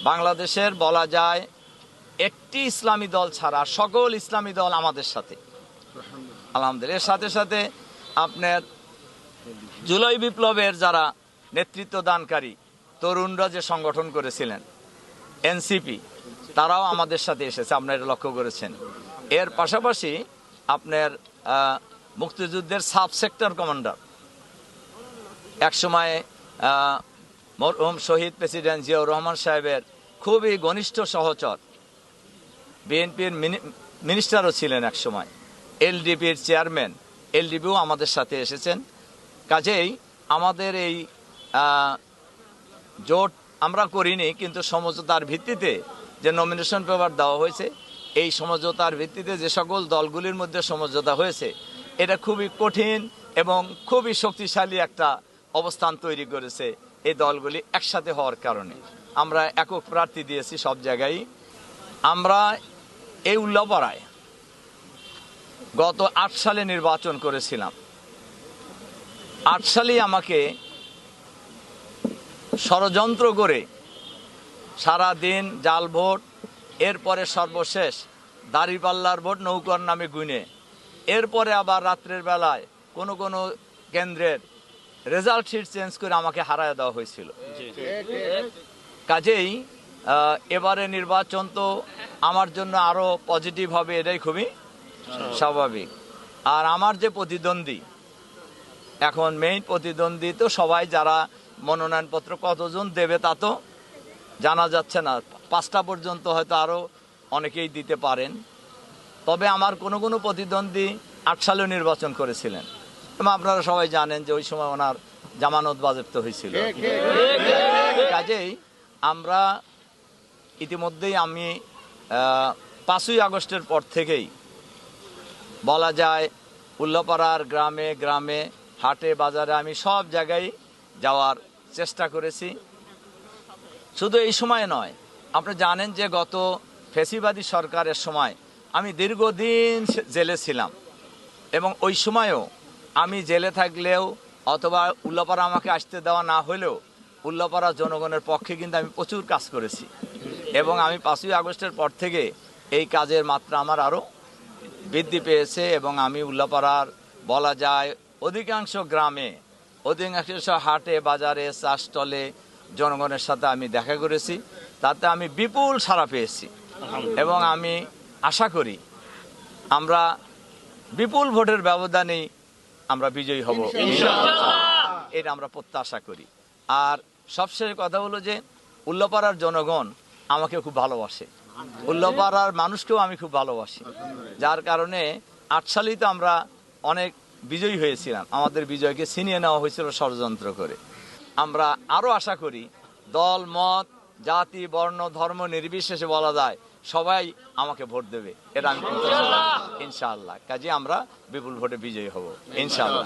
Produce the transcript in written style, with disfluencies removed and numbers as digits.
বাংলাদেশের বলা যায় একটি ইসলামী দল ছাড়া সকল ইসলামী দল আমাদের সাথে, আলহামদুলিল্লাহ। এর সাথে সাথে আপনার জুলাই বিপ্লবের যারা নেতৃত্ব দানকারী তরুণরা যে সংগঠন করেছিলেন এনসিপি, তারাও আমাদের সাথে এসেছে, আপনারা এটা লক্ষ্য করেছেন। এর পাশাপাশি আপনার মুক্তিযুদ্ধের সাব সেক্টর কমান্ডার, একসময় মরহুম শহীদ প্রেসিডেন্ট জিয়াউর রহমান সাহেবের খুবই ঘনিষ্ঠ সহচর, বিএনপির মিনিস্টারও ছিলেন একসময়, এলডিপির চেয়ারম্যান, এলডিপিও আমাদের সাথে এসেছেন। কাজেই আমাদের এই জোট আমরা করিনি, কিন্তু সমঝোতার ভিত্তিতে যে নমিনেশন পেপার দেওয়া হয়েছে, এই সমঝোতার ভিত্তিতে যে সকল দলগুলির মধ্যে সমঝোতা হয়েছে, এটা খুবই কঠিন এবং খুবই শক্তিশালী একটা অবস্থান তৈরি করেছে এই দলগুলি একসাথে হওয়ার কারণে। আমরা একক প্রার্থী দিয়েছি সব জায়গায়। আমরা এই উল্লাপাড়ায় গত ৮ সালে নির্বাচন করেছিলাম। ৮ সালেই আমাকে ষড়যন্ত্র করে সারা দিন জাল ভোট, এরপরে সর্বশেষ দাঁড়িপাল্লার ভোট নৌকার নামে গুনে, এরপরে আবার রাত্রের বেলায় কোনো কোনো কেন্দ্রের রেজাল্ট শিট চেঞ্জ করে আমাকে হারায় দেওয়া হয়েছিল। কাজেই এবারে নির্বাচন তো আমার জন্য আরো পজিটিভ হবে, এটাই খুবই স্বাভাবিক। আর আমার যে প্রতিদ্বন্দ্বী, এখন মেইন প্রতিদ্বন্দ্বী তো সবাই, যারা মনোনয়নপত্র কতজন দেবে তা তো জানা যাচ্ছে না, 5টা পর্যন্ত হয়তো আরো অনেকেই দিতে পারেন। তবে আমার কোনো কোনো প্রতিদ্বন্দ্বী 8 সালেও নির্বাচন করেছিলেন এবং আপনারা সবাই জানেন যে ওই সময় ওনার জামানত বাজেয়াপ্ত হয়েছিল। কাজেই আমরা ইতিমধ্যেই আমি 5ই আগস্টের পর থেকেই বলা যায় উল্লাপাড়ার গ্রামে গ্রামে, হাটে বাজারে আমি সব জায়গায় যাওয়ার চেষ্টা করেছি। শুধু এই সময় নয়, আপনি জানেন যে গত ফ্যাসিবাদী সরকারের সময় আমি দীর্ঘদিন জেলে ছিলাম এবং ওই সময়ও আমি জেলে থাকলেও অথবা উল্লাপাড়া আমাকে আসতে দেওয়া না হলেও উল্লাপাড়া জনগণের পক্ষে কিন্তু আমি প্রচুর কাজ করেছি এবং আমি 5ই আগস্টের পর থেকে এই কাজের মাত্রা আমার আরও বৃদ্ধি পেয়েছে এবং আমি উল্লাপাড়ার বলা যায় অধিকাংশ গ্রামে, অধিকাংশ হাটে বাজারে, চা স্টলে জনগণের সাথে আমি দেখা করেছি, তাতে আমি বিপুল সাড়া পেয়েছি এবং আমি আশা করি আমরা বিপুল ভোটের ব্যবধানেই আমরা বিজয়ী হব, এটা আমরা প্রত্যাশা করি। আর সবশেষ কথা হলো যে উল্লাপাড়ার জনগণ আমাকে খুব ভালোবাসে, উল্লাপাড়ার মানুষকেও আমি খুব ভালোবাসি, যার কারণে 8 সালেই তো আমরা অনেক বিজয়ী হয়েছিলাম, আমাদের বিজয়কে ছিনিয়ে নেওয়া হয়েছিল ষড়যন্ত্র করে। আমরা আরো আশা করি দল মত জাতি বর্ণ ধর্ম নির্বিশেষে বলা যায় সবাই আমাকে ভোট দেবে, এটা আমি ইনশাআল্লাহ। কাজে আমরা বিপুল ভোটে বিজয়ী হব ইনশাআল্লাহ।